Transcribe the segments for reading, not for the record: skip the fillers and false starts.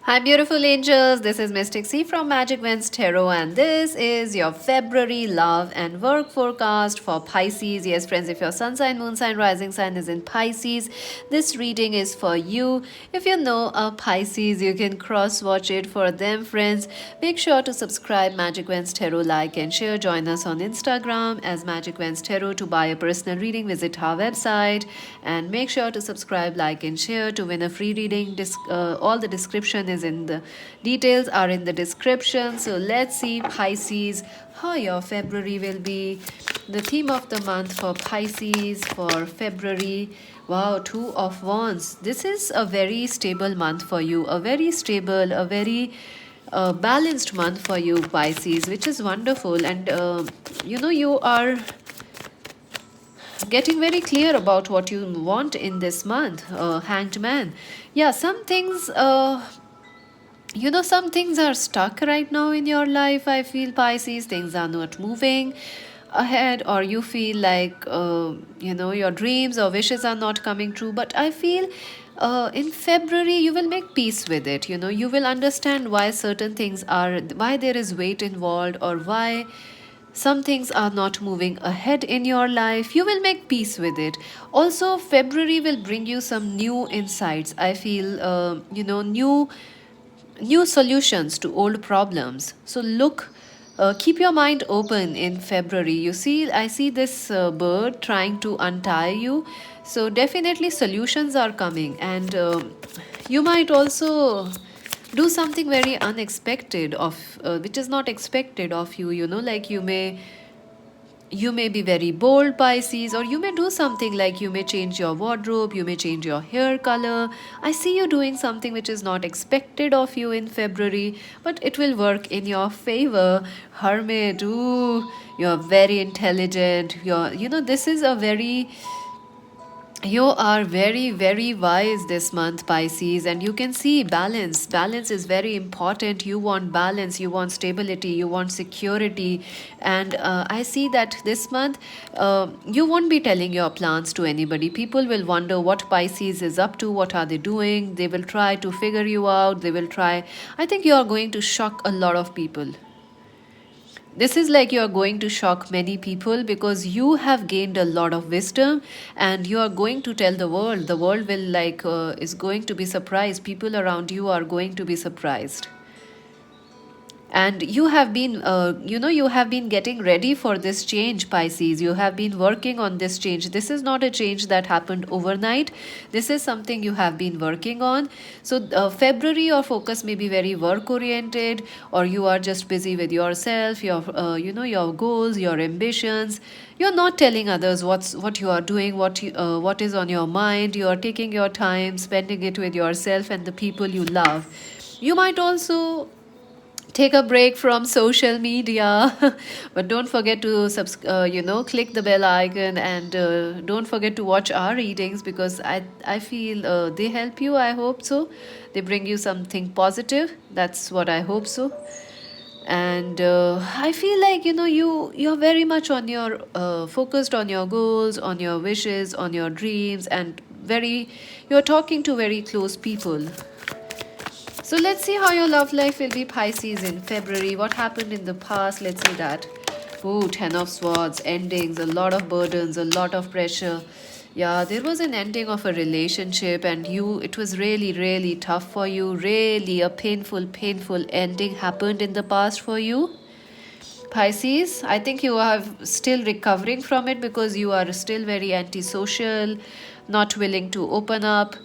Hi, beautiful angels. This is Mystic C from Magic Wins Tarot, and this is your February love and work forecast for Pisces. Yes, friends, if your sun sign, moon sign, rising sign is in Pisces, this reading is for you. If you know a Pisces, you can cross watch it for them, friends. Make sure to subscribe Magic Wins Tarot, like and share. Join us on Instagram as Magic Wins Tarot. To buy a personal reading, visit our website and make sure to subscribe, like, and share to win a free reading. All the description is in the details are in the description. So let's see, Pisces, how your February will be. The theme of the month for Pisces for February. Wow, Two of Wands. This is a very stable month for you, a very stable, a very balanced month for you, Pisces, which is wonderful. And you are getting very clear about what you want in this month. Hanged Man. Yeah, some things are stuck right now in your life. I feel, Pisces, things are not moving ahead, or you feel like your dreams or wishes are not coming true. But I feel in February you will make peace with it. You will understand why certain things are, why there is weight involved, or why some things are not moving ahead in your life. You will make peace with it. Also, February will bring you some new insights. I feel new solutions to old problems. So keep your mind open in February. I see this bird trying to untie you. So definitely solutions are coming, and you might also do something very unexpected of which is not expected of you. Like you may be very bold, Pisces, or you may do something like you may change your wardrobe, you may change your hair color. I see you doing something which is not expected of you in February, but it will work in your favor. Hermit, ooh, you're very intelligent. This is a very, you are very, very wise this month, Pisces, and you can see balance. Balance is very important. You want balance, you want stability, you want security. And I see that this month you won't be telling your plans to anybody. People will wonder what Pisces is up to, what are they doing. They will try to figure you out. They will try. I think you are going to shock a lot of people. This is like you are going to shock many people because you have gained a lot of wisdom, and you are going to tell the world. The world will is going to be surprised. People around you are going to be surprised. And you have been getting ready for this change, Pisces. You have been working on this change. This is not a change that happened overnight. This is something you have been working on. So February, your focus may be very work oriented, or you are just busy with yourself, your goals, your ambitions. You're not telling others what you are doing, what is on your mind. You are taking your time, spending it with yourself and the people you love. You might also take a break from social media, but don't forget to click the bell icon, and don't forget to watch our readings, because I feel they help you. I hope so. They bring you something positive. That's what I hope so. And I feel like you're very much on your focused on your goals, on your wishes, on your dreams, and very you're talking to very close people. So let's see how your love life will be, Pisces, in February. What happened in the past? Let's see that. Ooh, Ten of Swords, endings, a lot of burdens, a lot of pressure. Yeah, there was an ending of a relationship, and it was really, really tough for you. Really, a painful, painful ending happened in the past for you. Pisces, I think you are still recovering from it because you are still very antisocial, not willing to open up.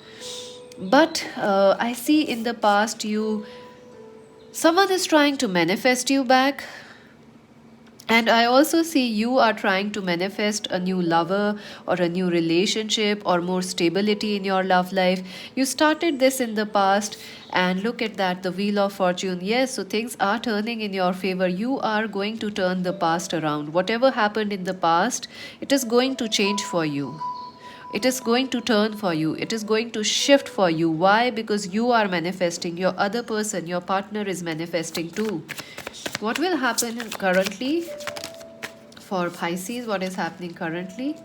But I see in the past someone is trying to manifest you back. And I also see you are trying to manifest a new lover or a new relationship or more stability in your love life. You started this in the past, and look at that, the Wheel of Fortune. Yes, so things are turning in your favor. You are going to turn the past around. Whatever happened in the past, it is going to change for you. It is going to turn for you. It is going to shift for you. Why? Because you are manifesting. Your other person, your partner, is manifesting too. What will happen currently for Pisces? What is happening currently?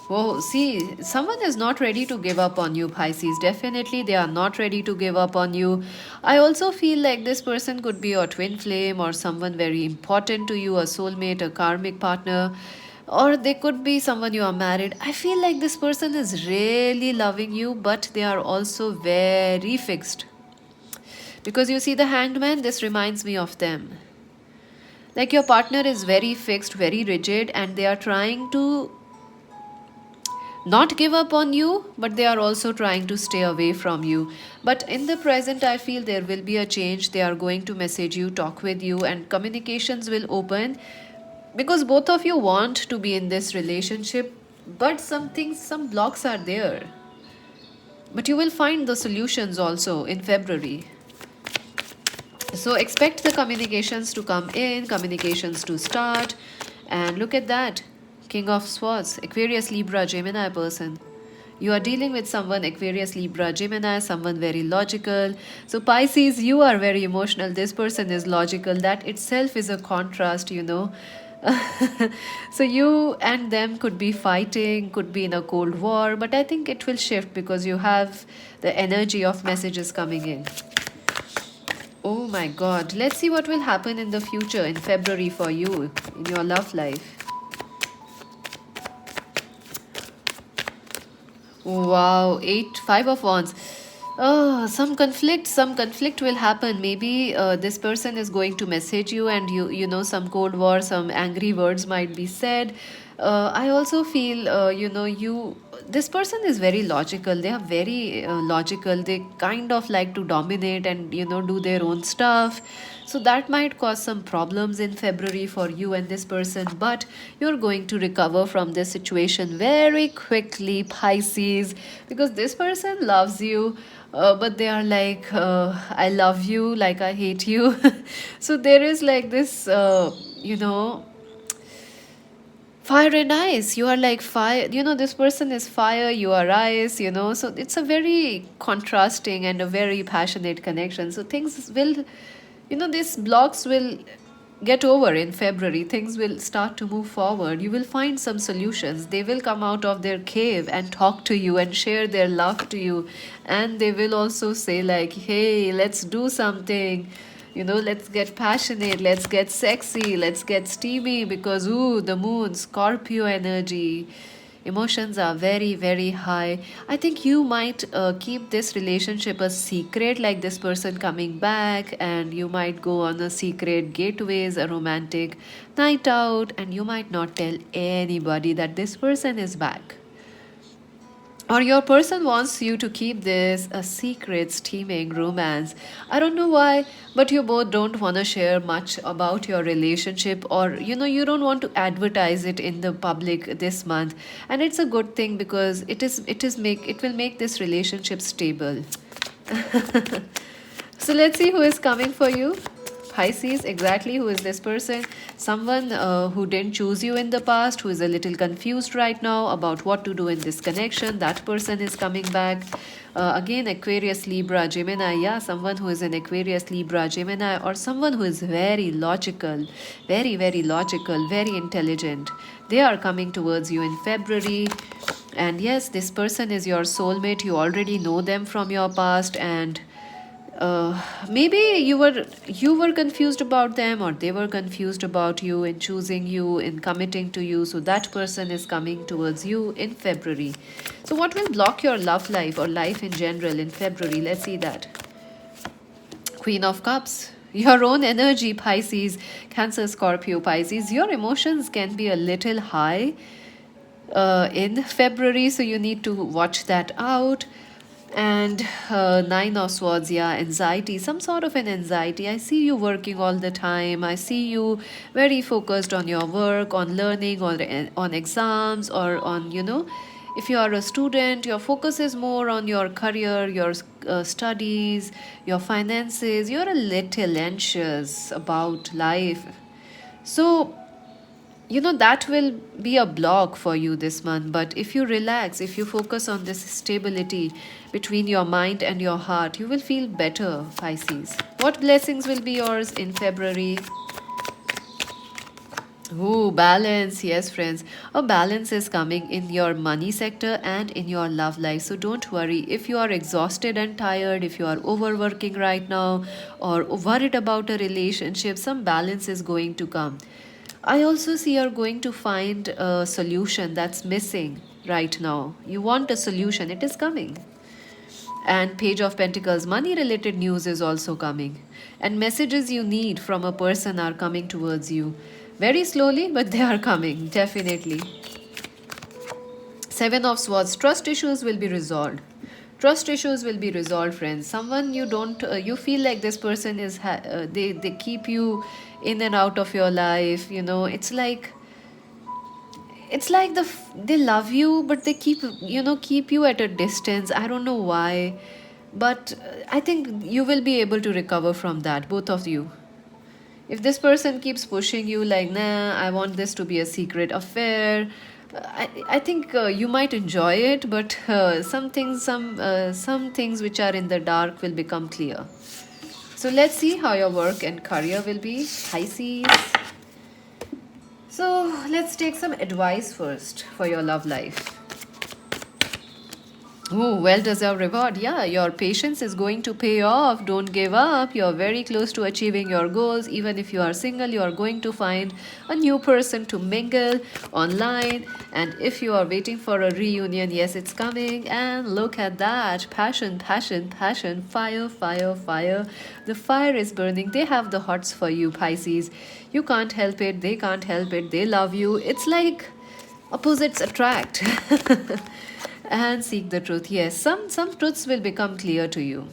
Oh, see, someone is not ready to give up on you, Pisces. Definitely, they are not ready to give up on you. I also feel like this person could be your twin flame or someone very important to you, a soulmate, a karmic partner, or they could be someone you are married. I feel like this person is really loving you, but they are also very fixed. Because you see, the hanged man, this reminds me of them. Like your partner is very fixed, very rigid, and they are trying to not give up on you, but they are also trying to stay away from you. But in the present, I feel there will be a change. They are going to message you, talk with you, and communications will open because both of you want to be in this relationship, but some things, some blocks are there. But you will find the solutions also in February. So expect the communications to come in, communications to start, and look at that. King of Swords, Aquarius, Libra, Gemini person. You are dealing with someone Aquarius, Libra, Gemini, someone very logical. So, Pisces, you are very emotional. This person is logical. That itself is a contrast. So, you and them could be fighting, could be in a cold war, but I think it will shift because you have the energy of messages coming in. Oh my god, let's see what will happen in the future in February for you in your love life. Wow, eight, five of wands. Oh, some conflict will happen. Maybe this person is going to message you, and some cold war, some angry words might be said. I also feel, this person is very logical. They are very logical. They kind of like to dominate and do their own stuff. So that might cause some problems in February for you and this person, but you're going to recover from this situation very quickly, Pisces, because this person loves you. But they are like, I love you, like I hate you. So there is like this, fire and ice. You are like fire. This person is fire, you are ice. So it's a very contrasting and a very passionate connection. So things will, these blocks will get over in February. Things will start to move forward. You will find some solutions. They will come out of their cave and talk to you and share their love to you. And they will also say, like, hey, let's do something. Let's get passionate, let's get sexy, let's get steamy because, ooh, the moon, Scorpio energy. Emotions are very, very high. I think you might keep this relationship a secret, like this person coming back, and you might go on a secret getaways, a romantic night out, and you might not tell anybody that this person is back. Or your person wants you to keep this a secret steaming romance. I don't know why, but you both don't want to share much about your relationship, or you don't want to advertise it in the public this month. And it's a good thing because it will make this relationship stable. So let's see who is coming for you. Pisces, exactly who is this person? Someone who didn't choose you in the past, who is a little confused right now about what to do in this connection. That person is coming back. Again, Aquarius, Libra, Gemini. Yeah, someone who is an Aquarius, Libra, Gemini, or someone who is very logical, very, very logical, very intelligent. They are coming towards you in February. And yes, this person is your soulmate. You already know them from your past, and maybe you were confused about them, or they were confused about you in choosing you, in committing to you. So that person is coming towards you in February. So what will block your love life or life in general in February? Let's see that. Queen of Cups, your own energy, Pisces, Cancer, Scorpio, Pisces. Your emotions can be a little high in February, so you need to watch that out. And Nine of Swords, yeah, anxiety, some sort of an anxiety. I see you working all the time. I see you very focused on your work, on learning, or on exams, or on, if you are a student, your focus is more on your career, your studies, your finances. You're a little anxious about life. So that will be a block for you this month. But if you relax, if you focus on this stability between your mind and your heart, you will feel better, Pisces. What blessings will be yours in February? Ooh, balance. Yes, friends. A balance is coming in your money sector and in your love life. So don't worry. If you are exhausted and tired, if you are overworking right now, or worried about a relationship, some balance is going to come. I also see you're going to find a solution that's missing right now. You want a solution, it is coming. And Page of Pentacles, money related news is also coming. And messages you need from a person are coming towards you. Very slowly, but they are coming, definitely. Seven of Swords, trust issues will be resolved. Trust issues will be resolved, friends. Someone you don't, you feel like this person is, they keep you in and out of your life. You know, it's like they love you, but they keep you at a distance. I don't know why, but I think you will be able to recover from that, both of you. If this person keeps pushing you like, nah, I want this to be a secret affair, I think you might enjoy it, but some things which are in the dark will become clear. So let's see how your work and career will be, Pisces. So let's take some advice first for your love life. Oh, well deserved reward. Yeah, your patience is going to pay off. Don't give up. You're very close to achieving your goals. Even if you are single, you are going to find a new person to mingle online. And if you are waiting for a reunion, yes, it's coming. And look at that. Passion, passion, passion. Fire, fire, fire. The fire is burning. They have the hots for you, Pisces. You can't help it. They can't help it. They love you. It's like opposites attract. And seek the truth. Yes, some truths will become clear to you.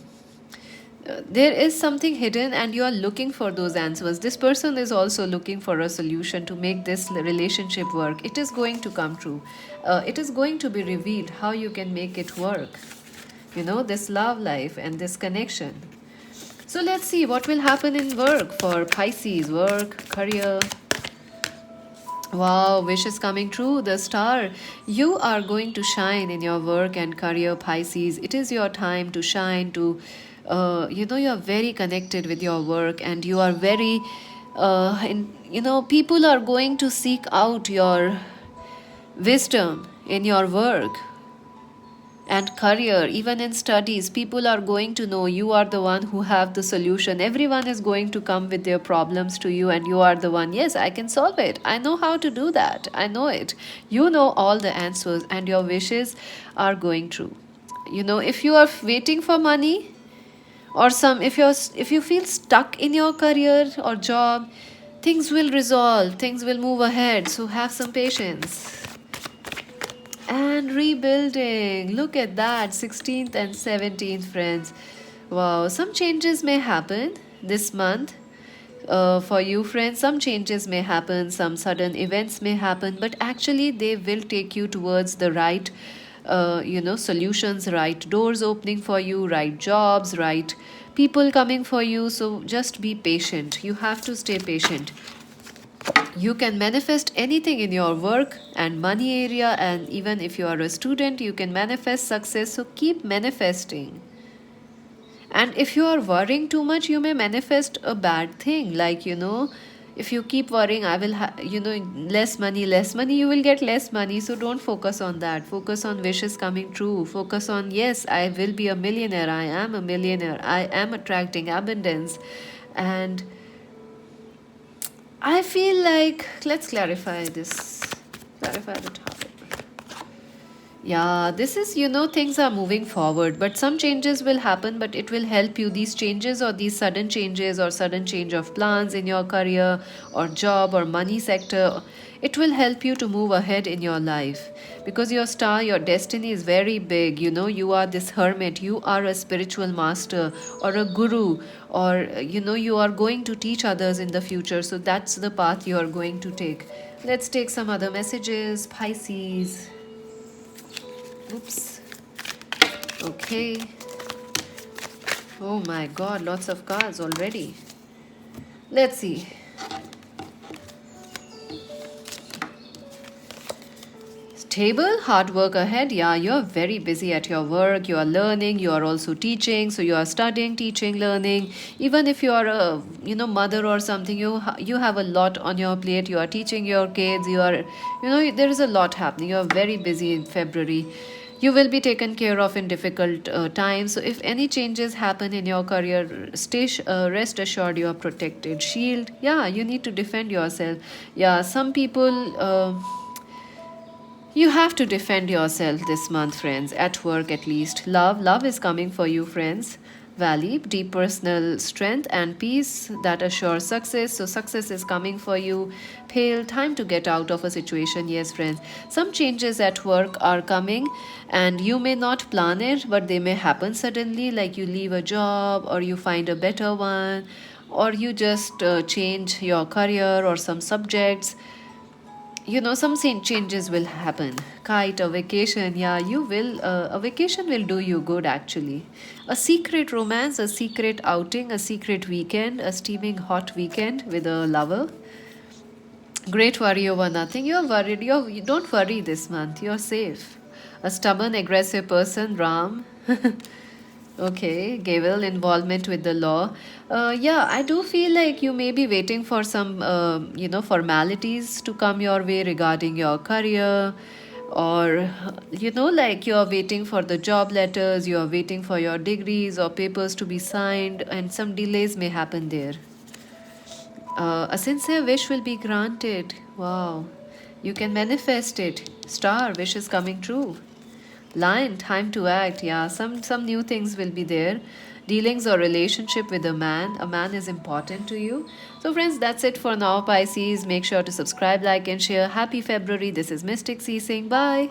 There is something hidden and you are looking for those answers. This person is also looking for a solution to make this relationship work. It is going to come true. It is going to be revealed how you can make it work, this love life and this connection. So let's see what will happen in work for Pisces. Work, career. Wow, wish is coming true. The star. You are going to shine in your work and career, Pisces. It is your time to shine, you're very connected with your work and you are very, people are going to seek out your wisdom in your work and career. Even in studies, people are going to know you are the one who have the solution. Everyone is going to come with their problems to you and you are the one, yes, I can solve it, I know how to do that, I know it. You know all the answers and your wishes are going true. If you are waiting for money or if you feel stuck in your career or job, things will resolve, things will move ahead, so have some patience. And rebuilding, look at that, 16th and 17th, friends. Wow, some changes may happen this month for you, friends. Some changes may happen, some sudden events may happen, but actually they will take you towards the right solutions, right doors opening for you, right jobs, right people coming for you. So just be patient, you have to stay patient. You can manifest anything in your work and money area, and even if you are a student, you can manifest success. So keep manifesting. And if you are worrying too much, you may manifest a bad thing. Like, if you keep worrying, I will less money, you will get less money. So don't focus on that. Focus on wishes coming true. Focus on, yes, I will be a millionaire, I am a millionaire, I am attracting abundance. And I feel like, let's clarify the topic. Yeah, this is, things are moving forward, but some changes will happen, but it will help you. These changes or these sudden changes or sudden change of plans in your career or job or money sector, it will help you to move ahead in your life because your star, your destiny is very big. You are this hermit, you are a spiritual master or a guru, or, you are going to teach others in the future. So that's the path you are going to take. Let's take some other messages, Pisces. Oops. Okay. Oh my god, lots of cards already. Let's see. Stable, hard work ahead. Yeah, you're very busy at your work. You are learning. You are also teaching. So you are studying, teaching, learning. Even if you are a mother or something, you have a lot on your plate. You are teaching your kids. You are there is a lot happening. You are very busy in February. You will be taken care of in difficult times. So if any changes happen in your career, rest assured you are protected. Shield. Yeah, you need to defend yourself. Yeah, some people. You have to defend yourself this month, friends, at work at least. Love is coming for you, friends. Valley, deep personal strength and peace that assures success. So, success is coming for you. Pale, time to get out of a situation. Yes, friends. Some changes at work are coming, and you may not plan it, but they may happen suddenly, like you leave a job or you find a better one, or you just change your career or some subjects. Some changes will happen. Kite, a vacation. Yeah, you will a vacation will do you good, actually. A secret romance, a secret outing, a secret weekend, a steaming hot weekend with a lover. Great worry over nothing. You're worried. You don't worry this month. You're safe. A stubborn aggressive person, Ram. Okay, Gavel, involvement with the law. Yeah, I do feel like you may be waiting for some, formalities to come your way regarding your career, or, like you're waiting for the job letters, you're waiting for your degrees or papers to be signed, and some delays may happen there. A sincere wish will be granted. Wow. You can manifest it. Star, wish is coming true. Lion, time to act. Yeah, some new things will be there. Dealings or relationship with a man. A man is important to you. So friends, that's it for now, Pisces. Make sure to subscribe, like and share. Happy February. This is Mystic C saying bye.